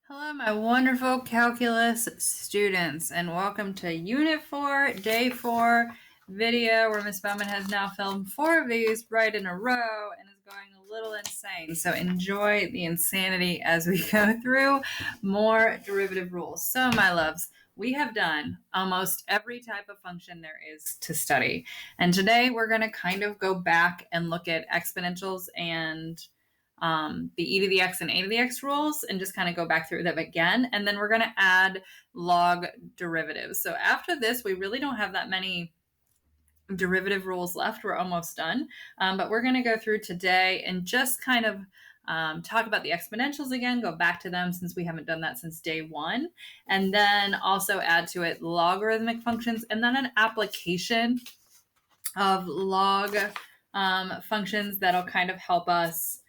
Hello, my wonderful calculus students, and welcome to Unit 4, Day 4 video, where Miss Bowman has now filmed 4 of these right in a row and is going a little insane. So enjoy the insanity as we go through more derivative rules. So, my loves, we have done almost every type of function there is to study. And today we're going to kind of go back and look at exponentials and the e to the x and a to the x rules and just kind of go back through them again. And then we're going to add log derivatives. So after this, we really don't have that many derivative rules left. We're almost done. But we're going to go through today and just kind of talk about the exponentials again, go back to them since we haven't done that since day one, and then also add to it logarithmic functions and then an application of log functions that'll kind of help us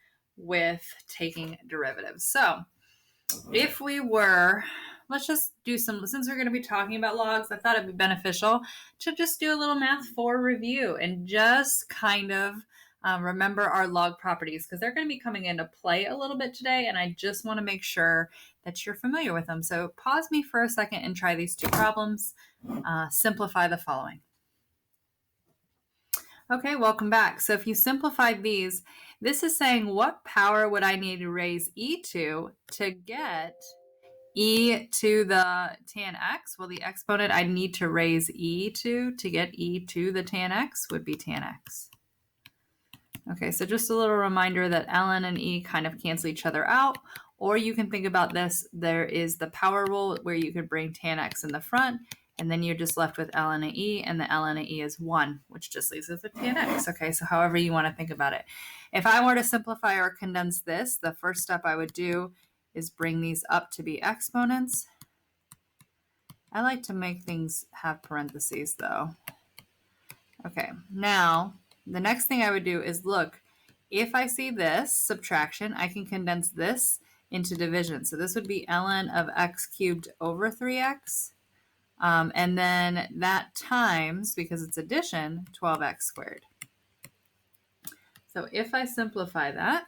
with taking derivatives. So if we were, let's just do some, since we're going to be talking about logs, I thought it'd be beneficial to just do a little math for review and just kind of remember our log properties because they're going to be coming into play a little bit today, and I just want to make sure that you're familiar with them. So pause me for a second and try these two problems. Simplify the following. Okay, welcome back. So if you simplified these, this is saying what power would I need to raise e to get e to the tan x? Well, the exponent I need to raise e to get e to the tan x would be tan x. Okay, so just a little reminder that ln and e kind of cancel each other out, or you can think about this, there is the power rule where you could bring tan x in the front, and then you're just left with ln of e, and the ln of e is 1, which just leaves us with tan x. Okay, so however you want to think about it. If I were to simplify or condense this, the first step I would do is bring these up to be exponents. I like to make things have parentheses though. Okay, now the next thing I would do is look, if I see this subtraction, I can condense this into division. So this would be ln of x cubed over 3x. And then that times, because it's addition, 12x squared. So if I simplify that,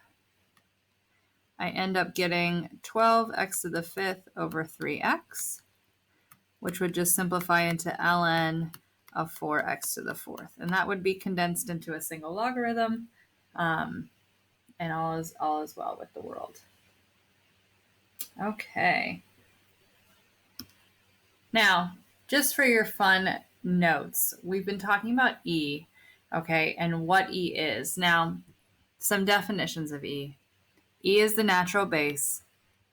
I end up getting 12x to the 5th over 3x, which would just simplify into ln of 4x to the 4th. And that would be condensed into a single logarithm, and all is well with the world. Okay. Now, just for your fun notes, we've been talking about E, okay, and what E is. Now, some definitions of E. E is the natural base.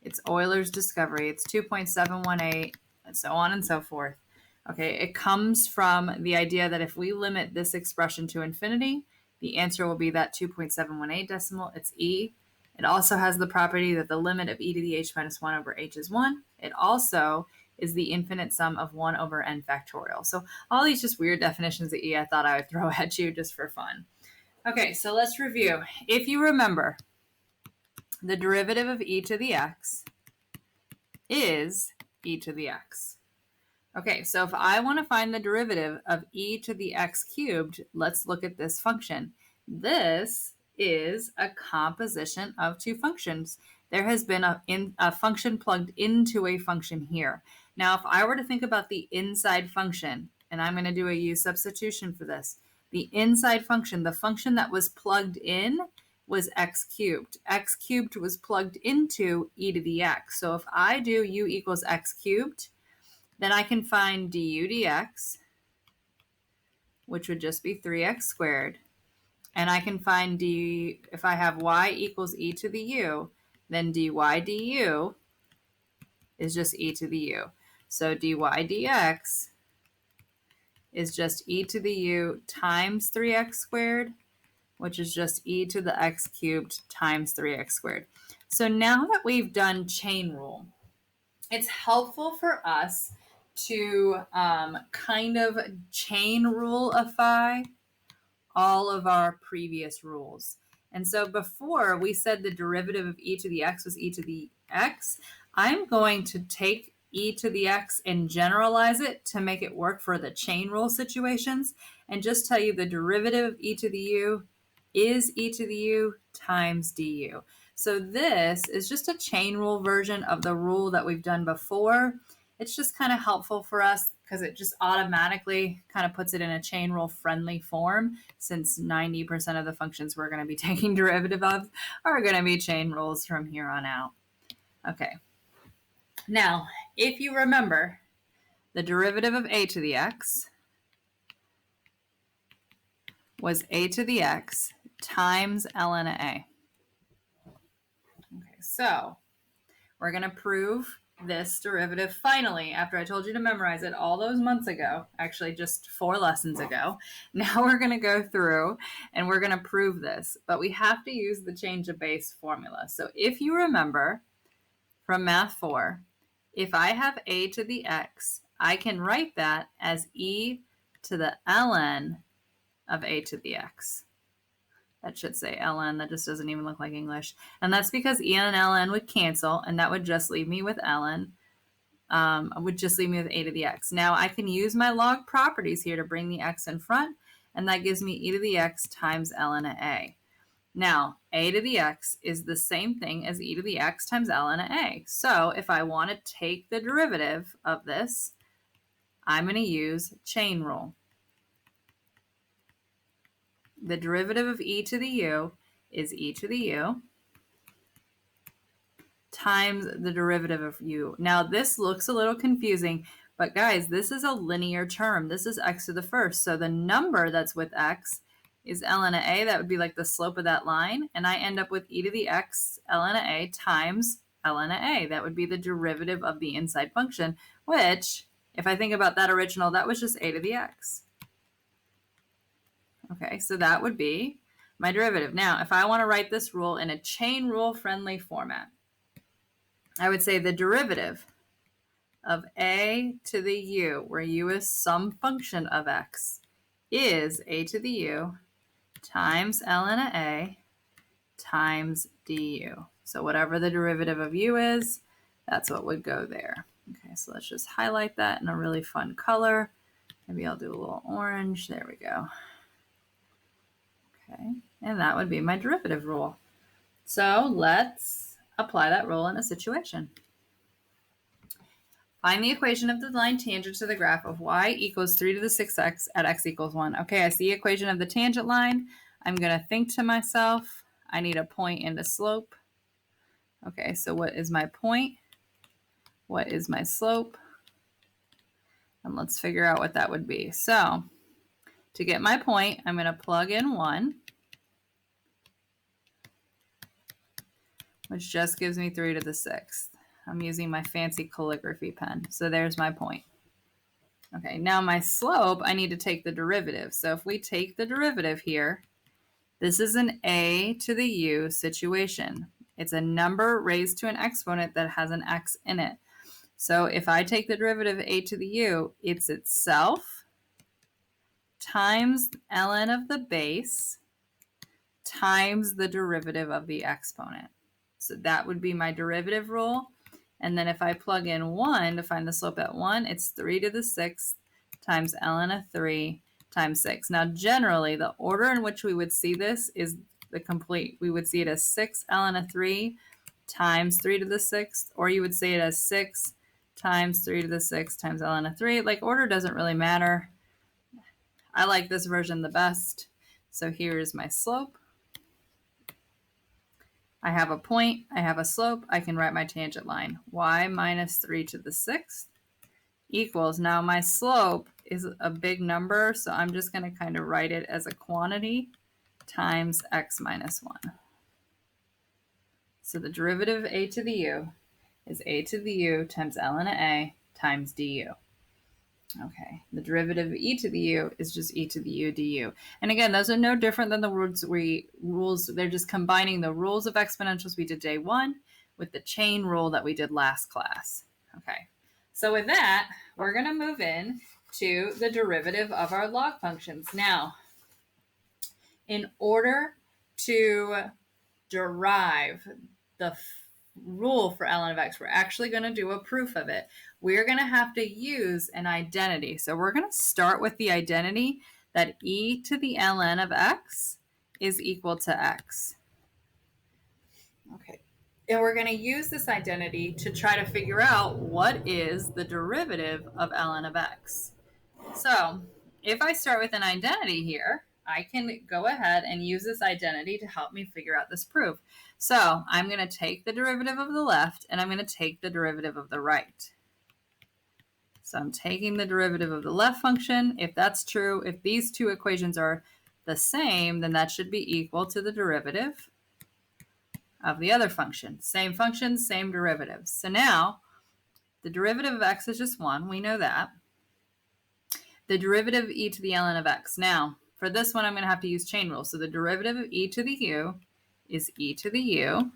It's Euler's discovery. It's 2.718, and so on and so forth. Okay, it comes from the idea that if we limit this expression to infinity, the answer will be that 2.718 decimal. It's E. It also has the property that the limit of e to the h minus 1 over h is 1. It also is the infinite sum of 1 over n factorial. So all these just weird definitions of E I thought I would throw at you just for fun. Okay, so let's review. If you remember, the derivative of e to the x is e to the x. Okay, so if I want to find the derivative of e to the x cubed, let's look at this function. This is a composition of two functions. There has been a function plugged into a function here. Now, if I were to think about the inside function, and I'm going to do a u substitution for this, the inside function, the function that was plugged in was x cubed. X cubed was plugged into e to the x. So if I do u equals x cubed, then I can find du dx, which would just be 3x squared. And I can find if I have y equals e to the u, then dy du is just e to the u. So dy dx is just e to the u times 3x squared, which is just e to the x cubed times 3x squared. So now that we've done chain rule, it's helpful for us to kind of chain rule-ify all of our previous rules. And so before we said the derivative of e to the x was e to the x, I'm going to take e to the x and generalize it to make it work for the chain rule situations and just tell you the derivative of e to the u is e to the u times du. So this is just a chain rule version of the rule that we've done before. It's just kind of helpful for us because it just automatically kind of puts it in a chain rule friendly form, since 90% of the functions we're going to be taking derivative of are going to be chain rules from here on out. Okay. Now, if you remember, the derivative of a to the x was a to the x times ln of a. Okay, so we're going to prove this derivative finally, after I told you to memorize it all those months ago, actually just 4 lessons ago. Now we're going to go through and we're going to prove this, but we have to use the change of base formula. So if you remember from Math 4, if I have a to the x, I can write that as e to the ln of a to the x. That should say ln. That just doesn't even look like English. And that's because e and ln would cancel, and that would just leave me with ln. Would just leave me with a to the x. Now I can use my log properties here to bring the x in front, and that gives me e to the x times ln of a. Now, a to the x is the same thing as e to the x times ln of a. So if I want to take the derivative of this, I'm going to use chain rule. The derivative of e to the u is e to the u times the derivative of u. Now, this looks a little confusing, but guys, this is a linear term. This is x to the first. So the number that's with x is ln of a. That would be like the slope of that line. And I end up with e to the x ln of a times ln of a. That would be the derivative of the inside function, which, if I think about that original, that was just a to the x. Okay, so that would be my derivative. Now, if I want to write this rule in a chain rule friendly format, I would say the derivative of a to the u, where u is some function of x, is a to the u times ln of a times du. So whatever the derivative of u is, that's what would go there. Okay, so let's just highlight that in a really fun color. Maybe I'll do a little orange. There we go. Okay, and that would be my derivative rule. So let's apply that rule in a situation. Find the equation of the line tangent to the graph of y equals 3 to the 6x at x equals 1. Okay, I see the equation of the tangent line. I'm going to think to myself, I need a point and a slope. Okay, so what is my point? What is my slope? And let's figure out what that would be. So to get my point, I'm going to plug in 1, which just gives me 3 to the 6th. I'm using my fancy calligraphy pen. So there's my point. Okay, now my slope, I need to take the derivative. So if we take the derivative here, this is an a to the u situation. It's a number raised to an exponent that has an x in it. So if I take the derivative of a to the u, it's itself times ln of the base times the derivative of the exponent. So that would be my derivative rule. And then if I plug in 1 to find the slope at 1, it's 3 to the 6th times ln of 3 times 6. Now, generally, the order in which we would see this is the complete. We would see it as 6 ln of 3 times 3 to the 6th, or you would say it as 6 times 3 to the 6th times ln of 3. Like, order doesn't really matter. I like this version the best. So here's my slope. I have a point, I have a slope, I can write my tangent line. Y minus 3 to the 6th equals, now my slope is a big number, so I'm just going to kind of write it as a quantity times x minus 1. So the derivative of a to the u is a to the u times ln of a times du. Okay, the derivative of e to the u is just e to the u du. And again, those are no different than the rules. They're just combining the rules of exponentials we did day 1 with the chain rule that we did last class. Okay, so with that, we're going to move in to the derivative of our log functions. Now, in order to derive the rule for ln of x, we're actually going to do a proof of it. We're going to have to use an identity. So we're going to start with the identity that e to the ln of x is equal to x. Okay. And we're going to use this identity to try to figure out what is the derivative of ln of x. So if I start with an identity here, I can go ahead and use this identity to help me figure out this proof. So I'm going to take the derivative of the left and I'm going to take the derivative of the right. So I'm taking the derivative of the left function. If that's true, if these two equations are the same, then that should be equal to the derivative of the other function. Same function, same derivatives. So now the derivative of x is just 1. We know that. The derivative of e to the ln of x. Now, for this one, I'm going to have to use chain rule. So the derivative of e to the u is e to the u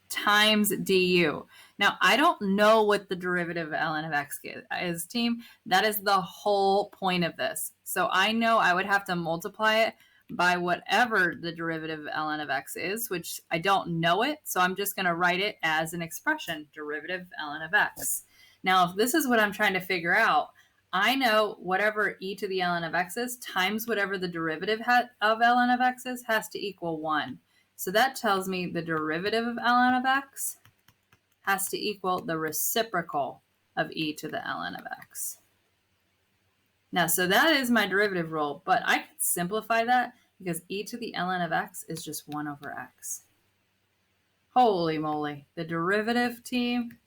times du. Now, I don't know what the derivative of ln of x is, team. That is the whole point of this. So I know I would have to multiply it by whatever the derivative of ln of x is, which I don't know it. So I'm just going to write it as an expression, derivative of ln of x. Now, if this is what I'm trying to figure out, I know whatever e to the ln of x is times whatever the derivative of ln of x is has to equal 1. So that tells me the derivative of ln of x has to equal the reciprocal of e to the ln of x. Now, so that is my derivative rule, but I could simplify that because e to the ln of x is just 1 over x. Holy moly. The derivative, team,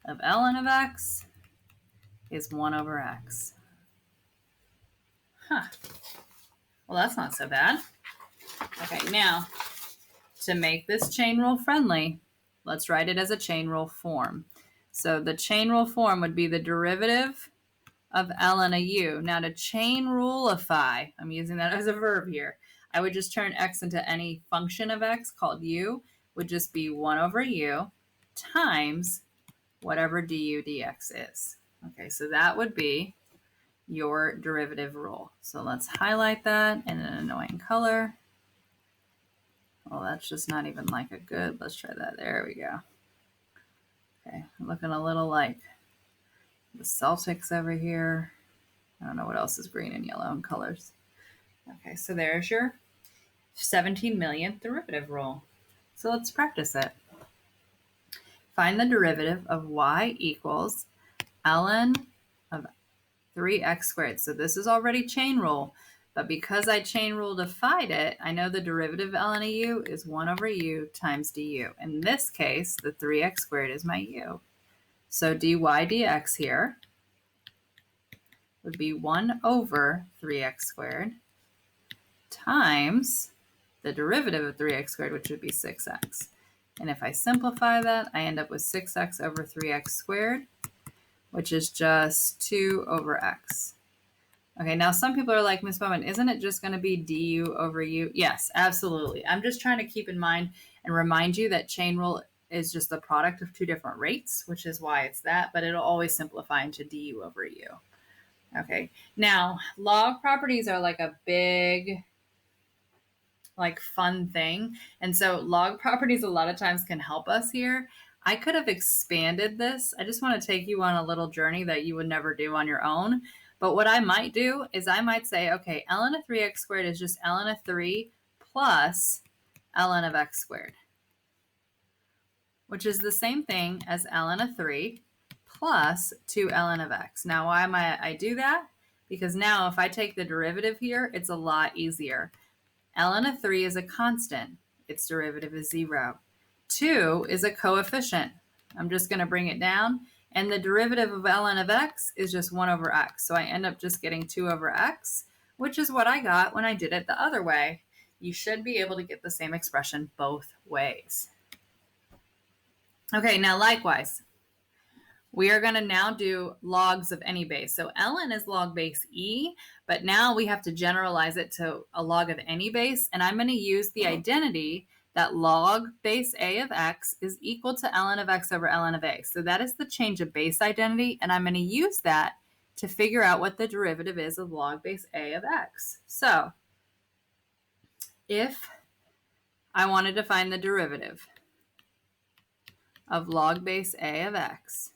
of ln of x is 1 over x. Huh. Well, that's not so bad. Okay, now, to make this chain rule friendly, let's write it as a chain rule form. So the chain rule form would be the derivative of ln of u. Now to chain rulify, I'm using that as a verb here, I would just turn x into any function of x called u, would just be 1 over u times whatever du dx is. Okay, so that would be your derivative rule. So let's highlight that in an annoying color. Well, that's just not even like a good, let's try that. There we go. Okay, looking a little like the Celtics over here. I don't know what else is green and yellow in colors. Okay, so there's your 17 millionth derivative rule. So let's practice it. Find the derivative of y equals ln of 3x squared. So this is already chain rule, but because I chain rulified it, I know the derivative of ln of u is 1 over u times du. In this case, the 3x squared is my u. So dy dx here would be 1 over 3x squared times the derivative of 3x squared, which would be 6x. And if I simplify that, I end up with 6x over 3x squared, which is just 2 over x. Okay, now some people are like, Ms. Bowman, isn't it just going to be du over u? Yes, absolutely. I'm just trying to keep in mind and remind you that chain rule is just the product of two different rates, which is why it's that, but it'll always simplify into du over u. Okay, now log properties are like a big, like fun thing. And so log properties a lot of times can help us here. I could have expanded this. I just want to take you on a little journey that you would never do on your own. But what I might do is I might say, okay, ln of 3x squared is just ln of 3 plus ln of x squared, which is the same thing as ln of 3 plus 2 ln of x. Now, why might I do that? Because now if I take the derivative here, it's a lot easier. Ln of 3 is a constant. Its derivative is 0. 2 is a coefficient. I'm just going to bring it down. And the derivative of ln of x is just 1 over x. So I end up just getting 2 over x, which is what I got when I did it the other way. You should be able to get the same expression both ways. Okay, now likewise, we are going to now do logs of any base. So ln is log base e, but now we have to generalize it to a log of any base. And I'm going to use the identity that log base a of x is equal to ln of x over ln of a. So that is the change of base identity. And I'm going to use that to figure out what the derivative is of log base a of x. So if I wanted to find the derivative of log base a of x,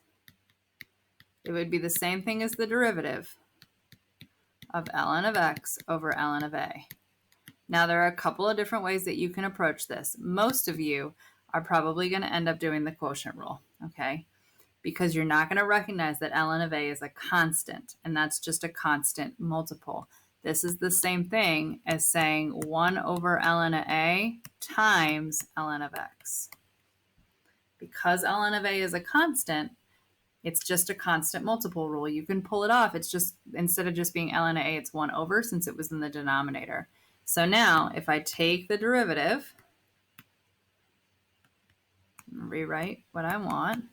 it would be the same thing as the derivative of ln of x over ln of a. Now, there are a couple of different ways that you can approach this. Most of you are probably going to end up doing the quotient rule, okay? Because you're not going to recognize that ln of a is a constant, and that's just a constant multiple. This is the same thing as saying 1 over ln of a times ln of x. Because ln of a is a constant, it's just a constant multiple rule. You can pull it off. It's just, instead of just being ln of a, it's 1 over since it was in the denominator. So now if I take the derivative, rewrite what I want,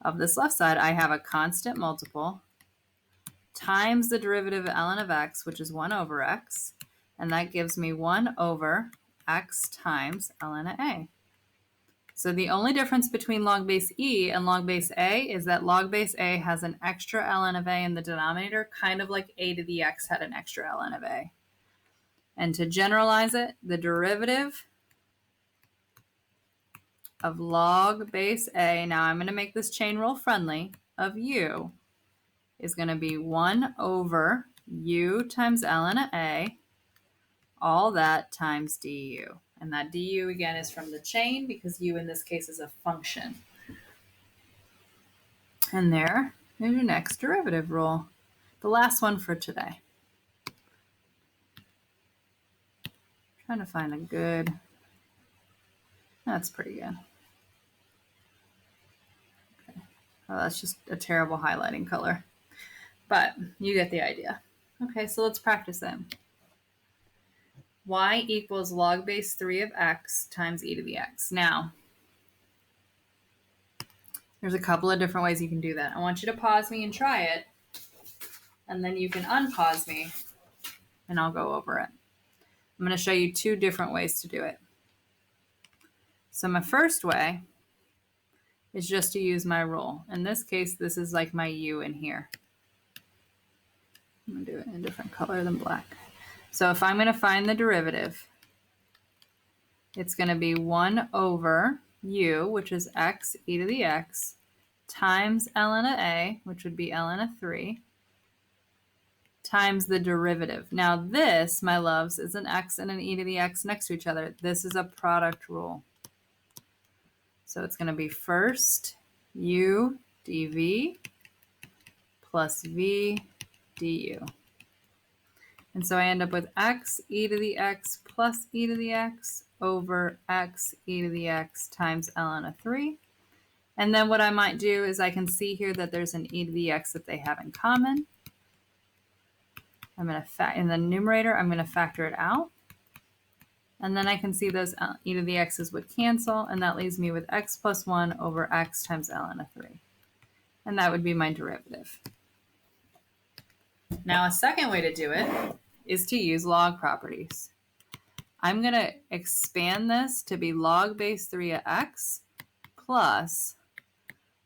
of this left side, I have a constant multiple times the derivative of ln of x, which is 1 over x, and that gives me 1 over x times ln of a. So the only difference between log base e and log base a is that log base a has an extra ln of a in the denominator, kind of like a to the x had an extra ln of a. And to generalize it, the derivative of log base a, now I'm going to make this chain rule friendly, of u is going to be 1 over u times ln of a, all that times du. And that du, again, is from the chain because u in this case is a function. And there's your next derivative rule, the last one for today. Trying to find a good, that's pretty good. Okay. Oh, that's just a terrible highlighting color, but you get the idea. Okay, so let's practice it. Y equals log base 3 of x times e to the x. Now, there's a couple of different ways you can do that. I want you to pause me and try it, and then you can unpause me, and I'll go over it. I'm going to show you 2 different ways to do it. So my first way is just to use my rule. In this case, this is like my u in here. I'm going to do it in a different color than black. So if I'm going to find the derivative, it's going to be 1 over u, which is x e to the x, times ln of a, which would be ln of 3, times the derivative. Now this, my loves, is an x and an e to the x next to each other. This is a product rule. So it's going to be first u dv plus v du. And so I end up with x e to the x plus e to the x over x e to the x times ln of 3. And then what I might do is I can see here that there's an e to the x that they have in common. I'm going to in the numerator, I'm going to factor it out. And then I can see those e to the x's would cancel, and that leaves me with x plus 1 over x times ln of 3. And that would be my derivative. Now a second way to do it is to use log properties. I'm going to expand this to be log base 3 of x plus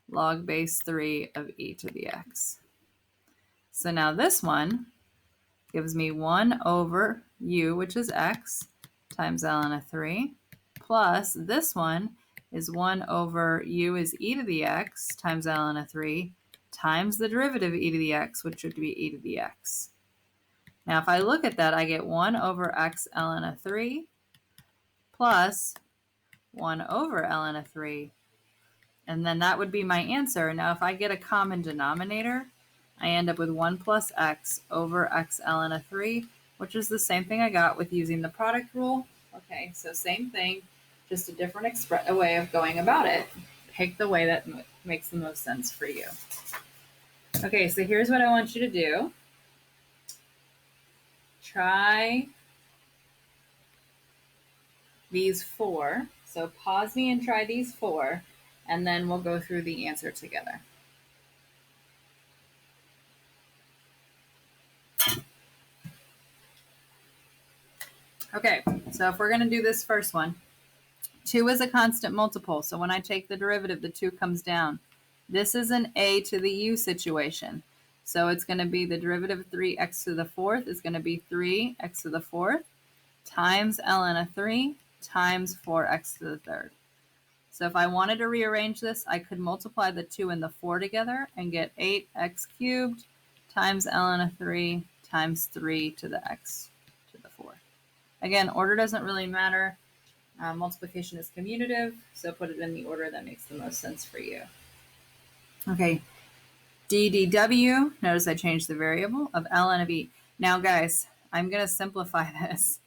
log base 3 of e to the x. So now this one gives me 1 over u, which is x, times ln of 3, plus this one is 1 over u is e to the x times ln of 3 times the derivative of e to the x, which would be e to the x. Now if I look at that, I get 1 over x ln of 3 plus 1 over ln of 3. And then that would be my answer. Now if I get a common denominator, I end up with 1 plus x over x ln of 3, which is the same thing I got with using the product rule. Okay, so same thing, just a different way of going about it. Pick the way that makes the most sense for you. Okay, so here's what I want you to do. Try these 4. So pause me and try these 4, and then we'll go through the answer together. Okay, so if we're going to do this first one, 2 is a constant multiple. So when I take the derivative, the 2 comes down. This is an a to the u situation. So it's going to be the derivative of 3x to the 4th is going to be 3x to the 4th times ln of 3 times 4x to the 3rd. So if I wanted to rearrange this, I could multiply the 2 and the 4 together and get 8x cubed times ln of 3 times 3 to the x to the 4th. Again, order doesn't really matter. Multiplication is commutative, so put it in the order that makes the most sense for you. Okay, ddw, notice I changed the variable of ln of e. Now guys, I'm going to simplify this.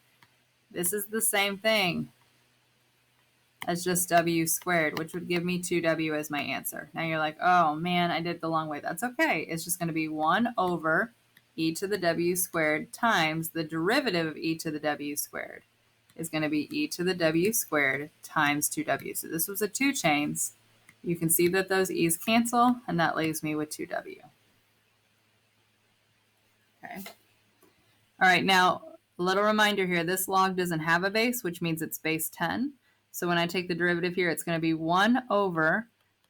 This is the same thing as just w squared, which would give me 2w as my answer. Now you're like, oh man, I did it the long way. That's okay. It's just going to be 1 over e to the w squared times the derivative of e to the w squared is going to be e to the w squared times 2w. So this was a 2 chains. You can see that those e's cancel, and that leaves me with 2w. Okay. All right, now a little reminder here, this log doesn't have a base, which means it's base 10. So when I take the derivative here, it's going to be 1 over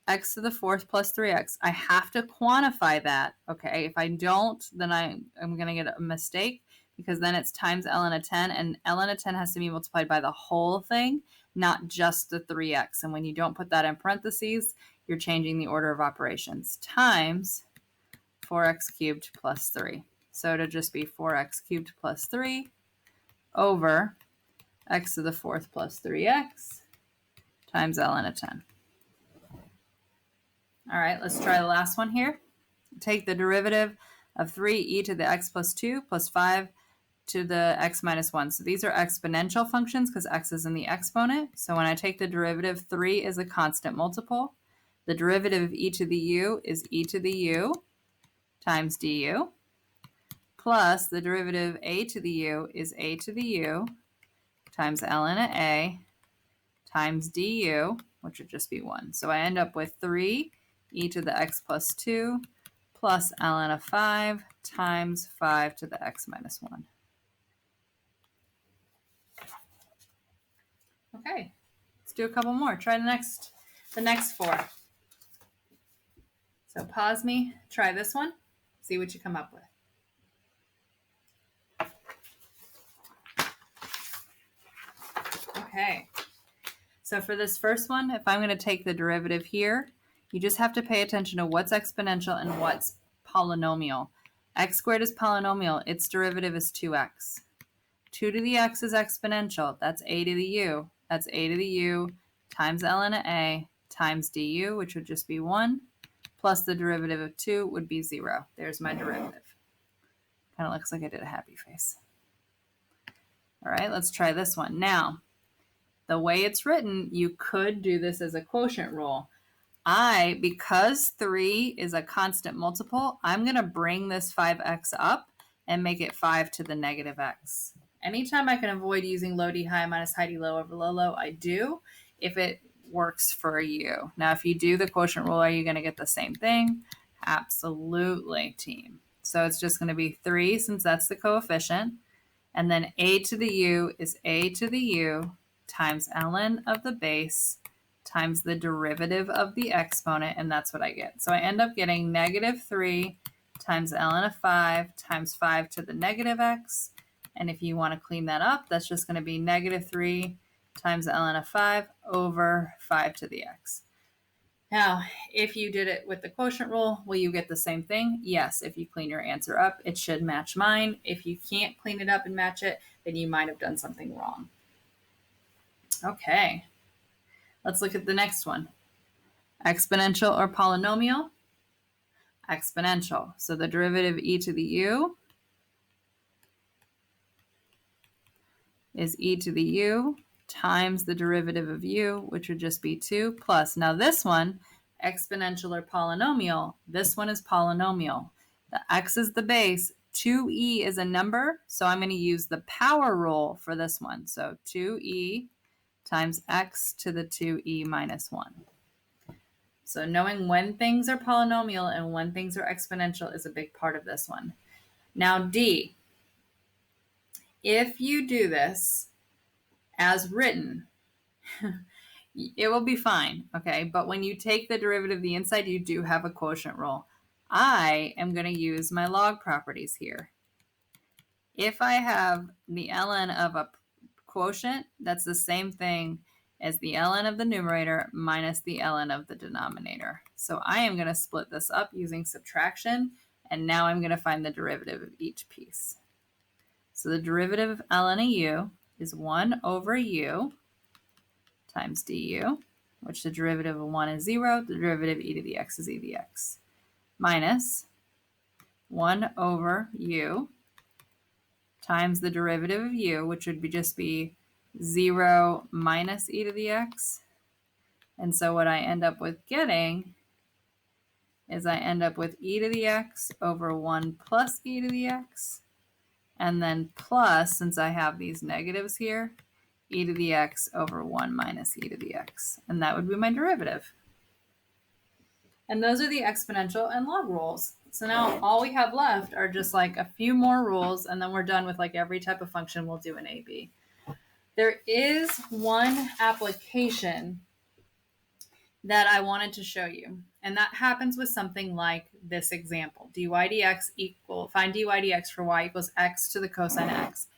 x to the 4th plus 3x. I have to quantify that, okay? If I don't, then I'm going to get a mistake, because then it's times ln of 10, and ln of 10 has to be multiplied by the whole thing, not just the 3x. And when you don't put that in parentheses, you're changing the order of operations. Times 4x cubed plus 3. So it'll just be 4x cubed plus 3 over x to the 4th plus 3x times ln of 10. All right, let's try the last one here. Take the derivative of 3e to the x plus 2 plus 5 to the x minus 1. So these are exponential functions because x is in the exponent. So when I take the derivative, 3 is a constant multiple. The derivative of e to the u is e to the u times du, plus the derivative a to the u is a to the u times ln of a times du, which would just be 1. So I end up with 3 e to the x plus 2 plus ln of 5 times 5 to the x minus 1. Okay, let's do a couple more. Try the next 4. So pause me, try this one, see what you come up with. Okay, so for this first one, if I'm going to take the derivative here, you just have to pay attention to what's exponential and what's polynomial. X squared is polynomial, its derivative is 2x. 2 to the x is exponential, that's a to the u. That's a to the u times ln of a times du, which would just be 1, plus the derivative of 2 would be 0. There's my derivative. Kind of looks like I did a happy face. All right, let's try this one. Now, the way it's written, you could do this as a quotient rule. Because 3 is a constant multiple, I'm going to bring this 5x up and make it 5 to the negative x. Anytime I can avoid using low d high minus high d low over low low, I do, if it works for you. Now, if you do the quotient rule, are you going to get the same thing? Absolutely, team. So it's just going to be 3 since that's the coefficient, and then a to the u is a to the u times ln of the base times the derivative of the exponent, and that's what I get. So I end up getting negative 3 times ln of 5 times 5 to the negative x. And if you want to clean that up, that's just going to be negative 3 times ln of 5 over 5 to the x. Now, if you did it with the quotient rule, will you get the same thing? Yes, if you clean your answer up, it should match mine. If you can't clean it up and match it, then you might have done something wrong. Okay, let's look at the next one. Exponential or polynomial? Exponential. So the derivative e to the u is e to the u times the derivative of u, which would just be 2 plus. Now this one, exponential or polynomial, this one is polynomial. The x is the base, 2e is a number, so I'm going to use the power rule for this one. So 2e times x to the 2e minus 1. So knowing when things are polynomial and when things are exponential is a big part of this one. Now d, if you do this as written, it will be fine, okay? But when you take the derivative of the inside, you do have a quotient rule. I am going to use my log properties here. If I have the ln of a quotient, that's the same thing as the ln of the numerator minus the ln of the denominator. So I am going to split this up using subtraction, and now I'm going to find the derivative of each piece. So the derivative of ln of u is 1 over u times du, which the derivative of 1 is 0, the derivative of e to the x is e to the x, minus 1 over u times the derivative of u, which would just be 0 minus e to the x. And so what I end up with getting is I end up with e to the x over 1 plus e to the x, and then plus, since I have these negatives here, e to the x over 1 minus e to the x. And that would be my derivative. And those are the exponential and log rules. So now all we have left are just like a few more rules, and then we're done with like every type of function we'll do in AB. There is one application that I wanted to show you, and that happens with something like this example. dy dx equal, find dy dx for y equals x to the cosine x.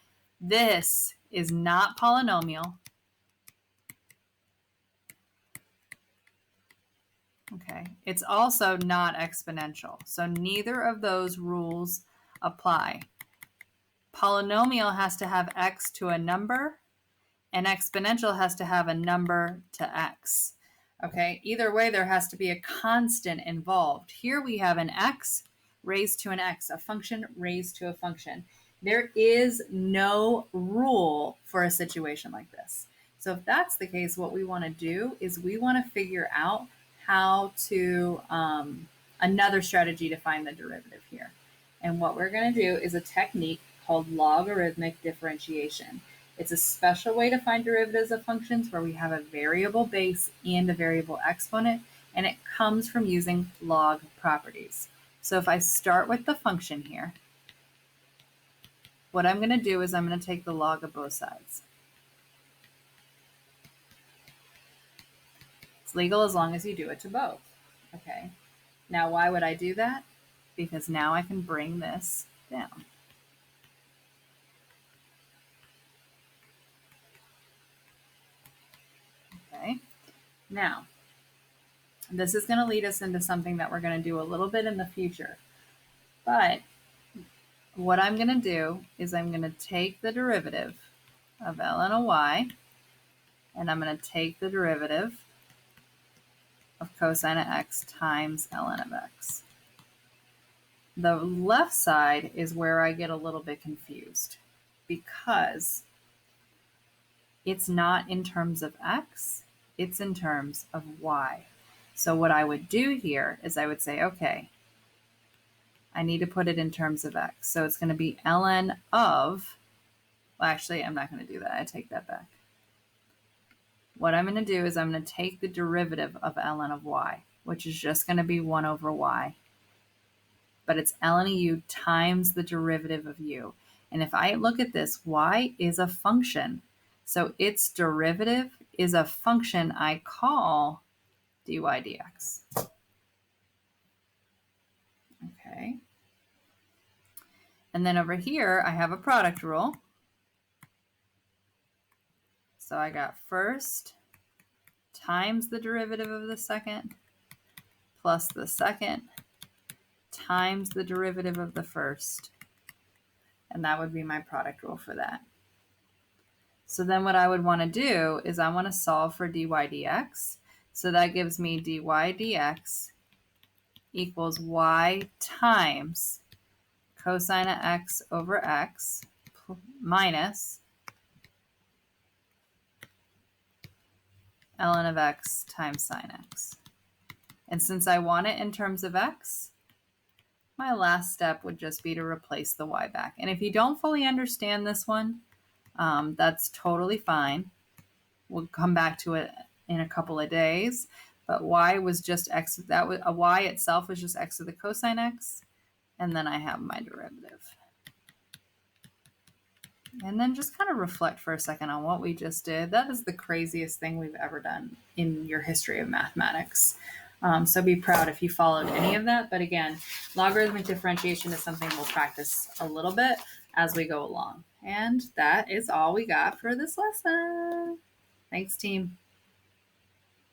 This is not polynomial. Okay, it's also not exponential. So neither of those rules apply. Polynomial has to have x to a number, and exponential has to have a number to x. Okay, either way, there has to be a constant involved. Here we have an x raised to an x, a function raised to a function. There is no rule for a situation like this. So if that's the case, what we want to do is we want to figure out how to, another strategy to find the derivative here. And what we're going to do is a technique called logarithmic differentiation. It's a special way to find derivatives of functions where we have a variable base and a variable exponent, and it comes from using log properties. So if I start with the function here, what I'm going to do is I'm going to take the log of both sides. It's legal as long as you do it to both. Okay. Now, why would I do that? Because now I can bring this down. Okay. Now, this is going to lead us into something that we're going to do a little bit in the future. But what I'm going to do is I'm going to take the derivative of ln of y, and I'm going to take the derivative of cosine of x times ln of x. The left side is where I get a little bit confused because it's not in terms of x, it's in terms of y. So what I would do here is I would say, okay, I need to put it in terms of x. So it's going to be ln of, well, actually, I'm not going to do that. I take that back. What I'm going to do is I'm going to take the derivative of ln of y, which is just going to be 1 over y. But it's ln of u times the derivative of u. And if I look at this, y is a function. So its derivative is a function I call dy dx. Okay. And then over here, I have a product rule. So I got first times the derivative of the second plus the second times the derivative of the first. And that would be my product rule for that. So then what I would want to do is I want to solve for dy dx. So that gives me dy dx equals y times cosine of x over x minus ln of x times sine x. And since I want it in terms of x, my last step would just be to replace the y back. And if you don't fully understand this one, that's totally fine. We'll come back to it in a couple of days. But y was just x. That was a y itself was just x to the cosine x, and then I have my derivative. And then just kind of reflect for a second on what we just did. That is the craziest thing we've ever done in your history of mathematics. So be proud if you followed any of that. But again, logarithmic differentiation is something we'll practice a little bit as we go along. And that is all we got for this lesson. Thanks, team.